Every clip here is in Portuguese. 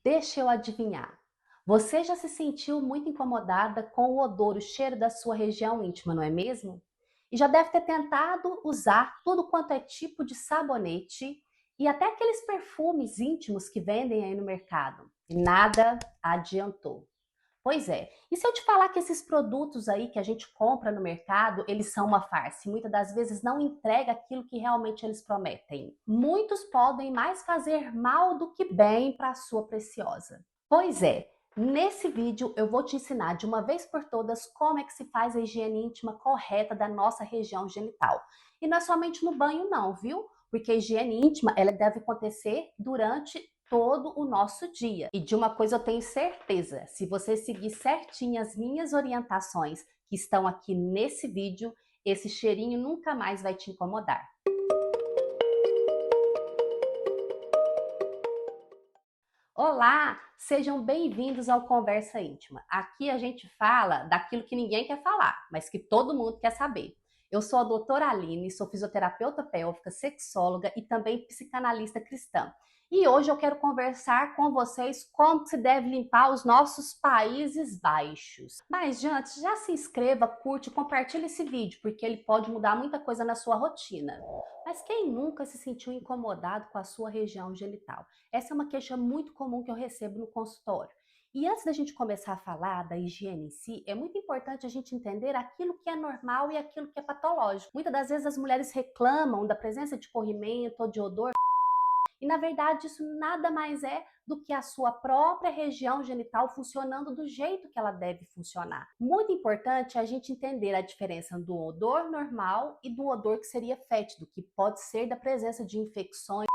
Deixa eu adivinhar. Você já se sentiu muito incomodada com o odor, o cheiro da sua região íntima, não é mesmo? E já deve ter tentado usar tudo quanto é tipo de sabonete e até aqueles perfumes íntimos que vendem aí no mercado. E nada adiantou. Pois é. E se eu te falar que esses produtos aí que a gente compra no mercado, eles são uma farsa e muitas das vezes não entrega aquilo que realmente eles prometem? Muitos podem mais fazer mal do que bem para a sua preciosa. Pois é. Nesse vídeo eu vou te ensinar de uma vez por todas como é que se faz a higiene íntima correta da nossa região genital. E não é somente no banho não, viu? Porque a higiene íntima ela deve acontecer durante todo o nosso dia. E de uma coisa eu tenho certeza, se você seguir certinho as minhas orientações que estão aqui nesse vídeo, esse cheirinho nunca mais vai te incomodar. Olá, sejam bem-vindos ao Conversa Íntima. Aqui a gente fala daquilo que ninguém quer falar, mas que todo mundo quer saber. Eu sou a doutora Aline, sou fisioterapeuta pélvica, sexóloga e também psicanalista cristã. E hoje eu quero conversar com vocês como se deve limpar os nossos Países Baixos. Mas antes, já se inscreva, curte, compartilhe esse vídeo, porque ele pode mudar muita coisa na sua rotina. Mas quem nunca se sentiu incomodado com a sua região genital? Essa é uma queixa muito comum que eu recebo no consultório. E antes da gente começar a falar da higiene em si, é muito importante a gente entender aquilo que é normal e aquilo que é patológico. Muitas das vezes as mulheres reclamam da presença de corrimento ou de odor, e na verdade isso nada mais é do que a sua própria região genital funcionando do jeito que ela deve funcionar. Muito importante a gente entender a diferença do odor normal e do odor que seria fétido, que pode ser da presença de infecções,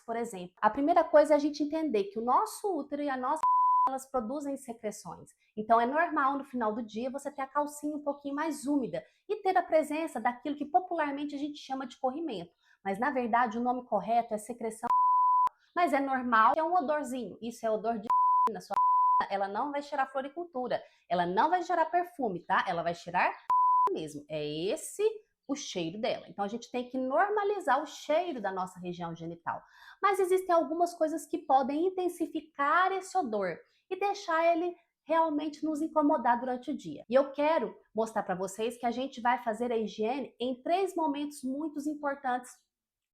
por exemplo. A primeira coisa é a gente entender que o nosso útero e a nossa elas produzem secreções. Então é normal no final do dia você ter a calcinha um pouquinho mais úmida e ter a presença daquilo que popularmente a gente chama de corrimento. Mas na verdade o nome correto é secreção. Mas é normal, é um odorzinho. Isso é odor de na sua ela não vai cheirar floricultura, ela não vai cheirar perfume, tá? Ela vai cheirar mesmo. É esse o cheiro dela. Então a gente tem que normalizar o cheiro da nossa região genital. Mas existem algumas coisas que podem intensificar esse odor e deixar ele realmente nos incomodar durante o dia. E eu quero mostrar para vocês que a gente vai fazer a higiene em 3 momentos muito importantes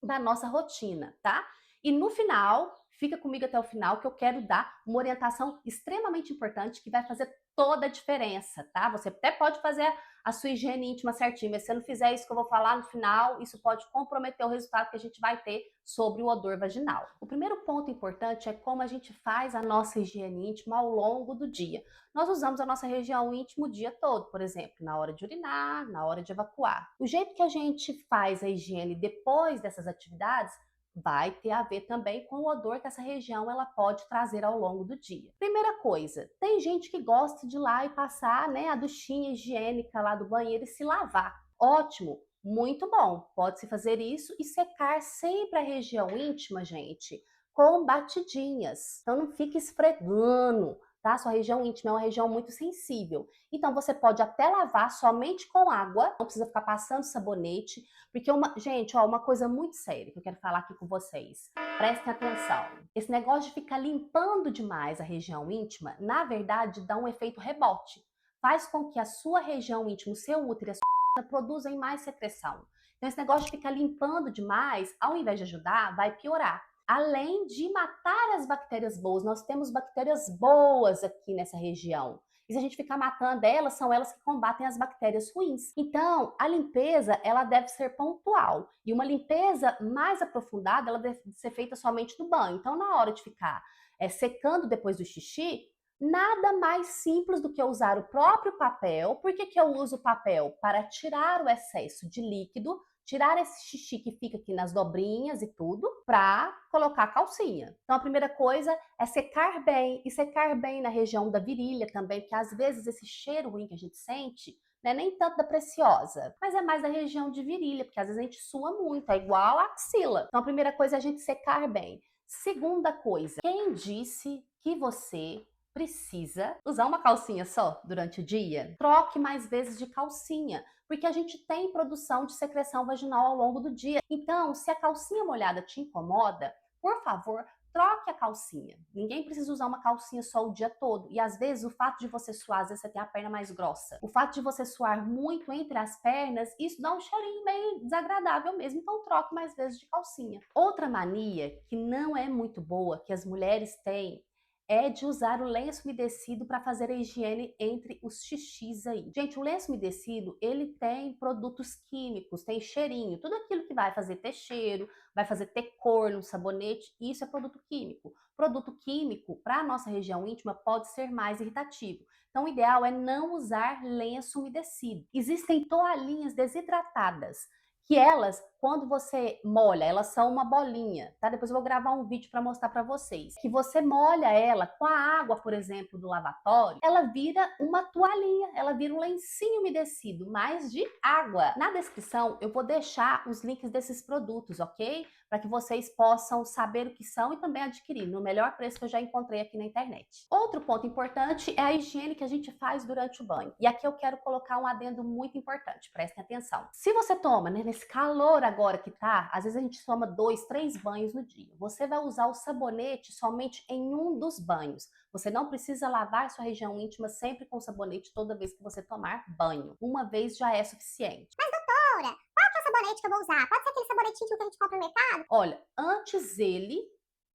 da nossa rotina, tá? E no final, fica comigo até o final que eu quero dar uma orientação extremamente importante que vai fazer toda a diferença, tá? Você até pode fazer a sua higiene íntima certinho, mas se você não fizer isso que eu vou falar no final, isso pode comprometer o resultado que a gente vai ter sobre o odor vaginal. O primeiro ponto importante é como a gente faz a nossa higiene íntima ao longo do dia. Nós usamos a nossa região íntima o dia todo, por exemplo, na hora de urinar, na hora de evacuar. O jeito que a gente faz a higiene depois dessas atividades vai ter a ver também com o odor que essa região ela pode trazer ao longo do dia. Primeira coisa, tem gente que gosta de ir lá e passar, né, a duchinha higiênica lá do banheiro e se lavar. Ótimo, muito bom. Pode-se fazer isso e secar sempre a região íntima, gente, com batidinhas. Então não fique esfregando, tá? Sua região íntima é uma região muito sensível. Então você pode até lavar somente com água, não precisa ficar passando sabonete, porque gente, ó, uma coisa muito séria que eu quero falar aqui com vocês. Prestem atenção. Esse negócio de ficar limpando demais a região íntima, na verdade, dá um efeito rebote. Faz com que a sua região íntima, o seu útero e a sua produzem mais secreção. Então esse negócio de ficar limpando demais, ao invés de ajudar, vai piorar. Além de matar as bactérias boas, nós temos bactérias boas aqui nessa região. E se a gente ficar matando elas, são elas que combatem as bactérias ruins. Então, a limpeza, ela deve ser pontual. E uma limpeza mais aprofundada, ela deve ser feita somente no banho. Então, na hora de ficar secando depois do xixi, nada mais simples do que usar o próprio papel. Por que eu uso o papel? Para tirar o excesso de líquido, tirar esse xixi que fica aqui nas dobrinhas e tudo, para colocar a calcinha. Então a primeira coisa é secar bem, e secar bem na região da virilha também, porque às vezes esse cheiro ruim que a gente sente não é nem tanto da preciosa, mas é mais da região de virilha, porque às vezes a gente sua muito, é igual a axila. Então a primeira coisa é a gente secar bem. Segunda coisa, quem disse que você precisa usar uma calcinha só durante o dia? Troque mais vezes de calcinha, porque a gente tem produção de secreção vaginal ao longo do dia. Então, se a calcinha molhada te incomoda, por favor, troque a calcinha. Ninguém precisa usar uma calcinha só o dia todo. E às vezes o fato de você suar, às vezes você tem a perna mais grossa. O fato de você suar muito entre as pernas, isso dá um cheirinho meio desagradável mesmo. Então troque mais vezes de calcinha. Outra mania que não é muito boa, que as mulheres têm, é de usar o lenço umedecido para fazer a higiene entre os xixis aí. Gente, o lenço umedecido, ele tem produtos químicos, tem cheirinho, tudo aquilo que vai fazer ter cheiro, vai fazer ter cor no sabonete, isso é produto químico. Produto químico, para a nossa região íntima, pode ser mais irritativo. Então, o ideal é não usar lenço umedecido. Existem toalhinhas desidratadas, que elas, quando você molha, elas são uma bolinha, tá? Depois eu vou gravar um vídeo para mostrar para vocês. Que você molha ela com a água, por exemplo, do lavatório, ela vira uma toalhinha, ela vira um lencinho umedecido, mas de água. Na descrição eu vou deixar os links desses produtos, ok? Para que vocês possam saber o que são e também adquirir no melhor preço que eu já encontrei aqui na internet. Outro ponto importante é a higiene que a gente faz durante o banho. E aqui eu quero colocar um adendo muito importante, prestem atenção. Se você toma, né, nesse calor agora que tá, às vezes a gente toma 2, 3 banhos no dia. Você vai usar o sabonete somente em um dos banhos. Você não precisa lavar sua região íntima sempre com sabonete toda vez que você tomar banho. Uma vez já é suficiente. Mas doutora, qual que é o sabonete que eu vou usar? Pode ser aquele sabonete íntimo que a gente compra no mercado? Olha, antes ele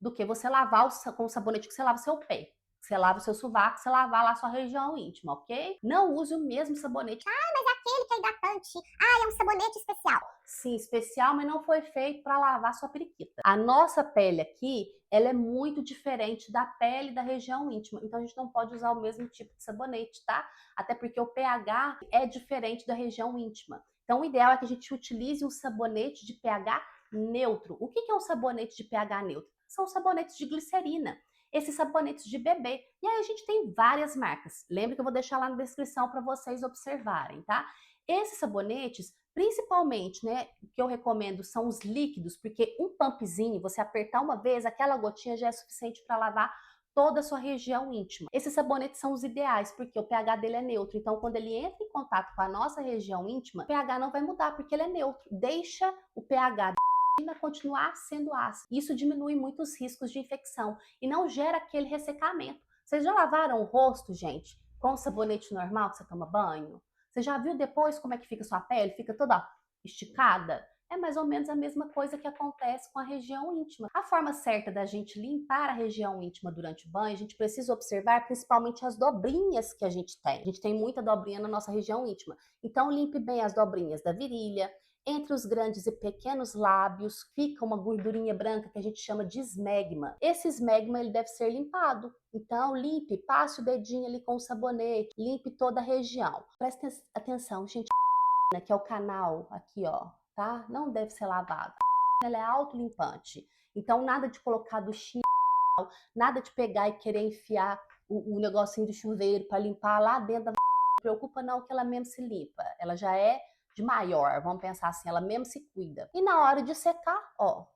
do que você lavar com o sabonete que você lava o seu pé. Você lava o seu sovaco, você lavar lá a sua região íntima, ok? Não use o mesmo sabonete. Ah, mas é aquele que é hidratante. Ah, é um sabonete especial. Sim, especial, mas não foi feito para lavar sua periquita. A nossa pele aqui, ela é muito diferente da pele da região íntima, então a gente não pode usar o mesmo tipo de sabonete, tá? Até porque o pH é diferente da região íntima. Então o ideal é que a gente utilize um sabonete de pH neutro. O que é um sabonete de pH neutro? São sabonetes de glicerina. Esses sabonetes de bebê. E aí a gente tem várias marcas. Lembra que eu vou deixar lá na descrição para vocês observarem, tá? Esses sabonetes, principalmente, né, o que eu recomendo são os líquidos, porque um pumpzinho, você apertar uma vez, aquela gotinha já é suficiente para lavar toda a sua região íntima. Esses sabonetes são os ideais, porque o pH dele é neutro. Então, quando ele entra em contato com a nossa região íntima, o pH não vai mudar, porque ele é neutro. Deixa o pH continuar sendo ácido. Isso diminui muito os riscos de infecção e não gera aquele ressecamento. Vocês já lavaram o rosto, gente, com o sabonete normal que você toma banho? Você já viu depois como é que fica a sua pele? Fica toda esticada? É mais ou menos a mesma coisa que acontece com a região íntima. A forma certa da gente limpar a região íntima durante o banho, a gente precisa observar principalmente as dobrinhas que a gente tem. A gente tem muita dobrinha na nossa região íntima. Então limpe bem as dobrinhas da virilha. Entre os grandes e pequenos lábios fica uma gordurinha branca que a gente chama de esmegma. Esse esmegma ele deve ser limpado. Então limpe, passe o dedinho ali com o sabonete, limpe toda a região. Preste atenção, gente, que é o canal aqui, ó, tá? Não deve ser lavado. Ela é autolimpante. Então nada de colocar duchinha, nada de pegar e querer enfiar o negocinho do chuveiro para limpar lá dentro da. Não preocupa não que ela mesmo se limpa. Ela já é de maior, vamos pensar assim, ela mesmo se cuida. E na hora de secar, ó,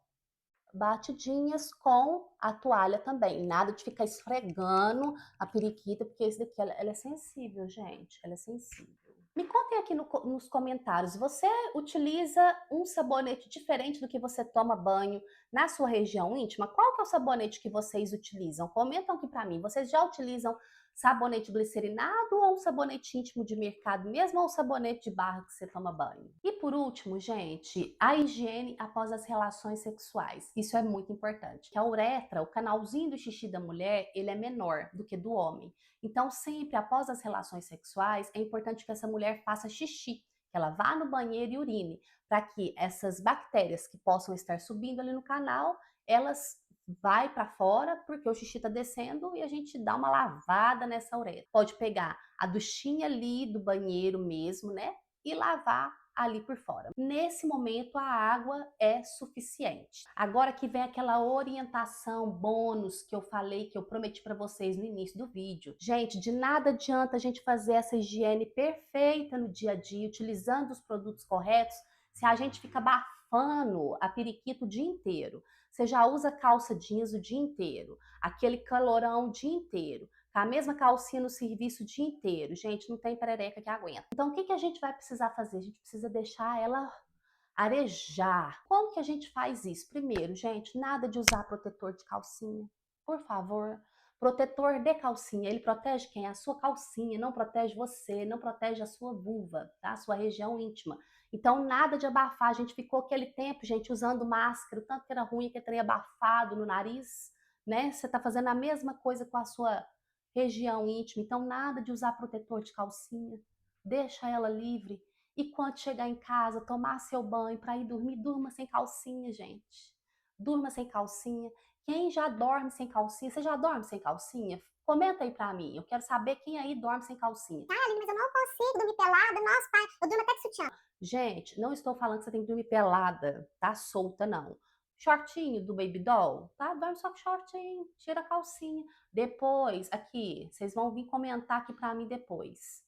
batidinhas com a toalha também. Nada de ficar esfregando a periquita, porque esse daqui, ela é sensível, gente, ela é sensível. Me contem aqui nos comentários, você utiliza um sabonete diferente do que você toma banho na sua região íntima? Qual que é o sabonete que vocês utilizam? Comentam aqui pra mim, vocês já utilizam sabonete glicerinado ou um sabonete íntimo de mercado mesmo ou sabonete de barra que você toma banho? E por último, gente, a higiene após as relações sexuais. Isso é muito importante. Que a uretra, o canalzinho do xixi da mulher, ele é menor do que do homem. Então, sempre após as relações sexuais, é importante que essa mulher faça xixi, que ela vá no banheiro e urine, para que essas bactérias que possam estar subindo ali no canal, elas vai para fora, porque o xixi tá descendo e a gente dá uma lavada nessa uretra. Pode pegar a duchinha ali do banheiro mesmo, né? E lavar ali por fora. Nesse momento a água é suficiente. Agora que vem aquela orientação bônus que eu falei, que eu prometi para vocês no início do vídeo. Gente, de nada adianta a gente fazer essa higiene perfeita no dia a dia, utilizando os produtos corretos, se a gente fica bafando a periquita o dia inteiro. Você já usa calça jeans o dia inteiro, aquele calorão o dia inteiro, com a mesma calcinha no serviço o dia inteiro. Gente, não tem perereca que aguenta. Então, o que a gente vai precisar fazer? A gente precisa deixar ela Arejar. Como que a gente faz isso? Primeiro, gente, nada de usar protetor de calcinha. Por favor. Protetor de calcinha, ele protege quem? A sua calcinha, não protege você, não protege a sua vulva, tá? A sua região íntima. Então, nada de abafar. A gente ficou aquele tempo, gente, usando máscara, o tanto que era ruim, que teria abafado no nariz, né? Você tá fazendo a mesma coisa com a sua região íntima. Então, nada de usar protetor de calcinha. Deixa ela livre. E quando chegar em casa, tomar seu banho para ir dormir, durma sem calcinha, gente. Durma sem calcinha. Quem já dorme sem calcinha? Você já dorme sem calcinha? Comenta aí pra mim. Eu quero saber quem aí dorme sem calcinha. Ah, Aline, mas eu não consigo dormir pelada. Nossa, pai, eu durmo até de sutiã. Gente, não estou falando que você tem que dormir pelada, tá? Solta, não. Shortinho do Baby Doll, tá? Dorme só com shortinho, tira a calcinha. Depois, aqui, vocês vão vir comentar aqui pra mim depois.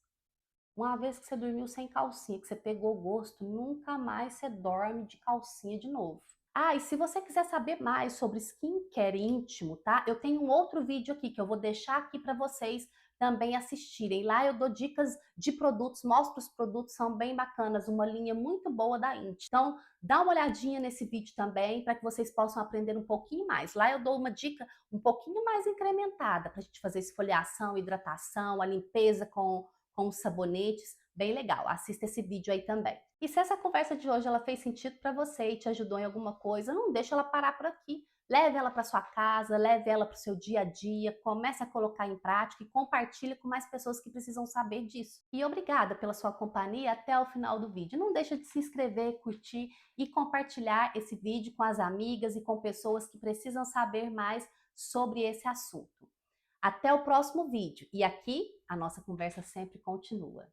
Uma vez que você dormiu sem calcinha, que você pegou gosto, nunca mais você dorme de calcinha de novo. Ah, e se você quiser saber mais sobre skincare íntimo, tá? Eu tenho um outro vídeo aqui que eu vou deixar aqui para vocês também assistirem. Lá eu dou dicas de produtos, mostro os produtos, são bem bacanas, uma linha muito boa da Inti. Então, dá uma olhadinha nesse vídeo também para que vocês possam aprender um pouquinho mais. Lá eu dou uma dica um pouquinho mais incrementada para a gente fazer esfoliação, hidratação, a limpeza com os sabonetes, bem legal. Assista esse vídeo aí também. E se essa conversa de hoje ela fez sentido para você e te ajudou em alguma coisa, não deixa ela parar por aqui. Leve ela para sua casa, leve ela para o seu dia a dia, comece a colocar em prática e compartilhe com mais pessoas que precisam saber disso. E obrigada pela sua companhia até o final do vídeo. Não deixa de se inscrever, curtir e compartilhar esse vídeo com as amigas e com pessoas que precisam saber mais sobre esse assunto. Até o próximo vídeo. E aqui a nossa conversa sempre continua.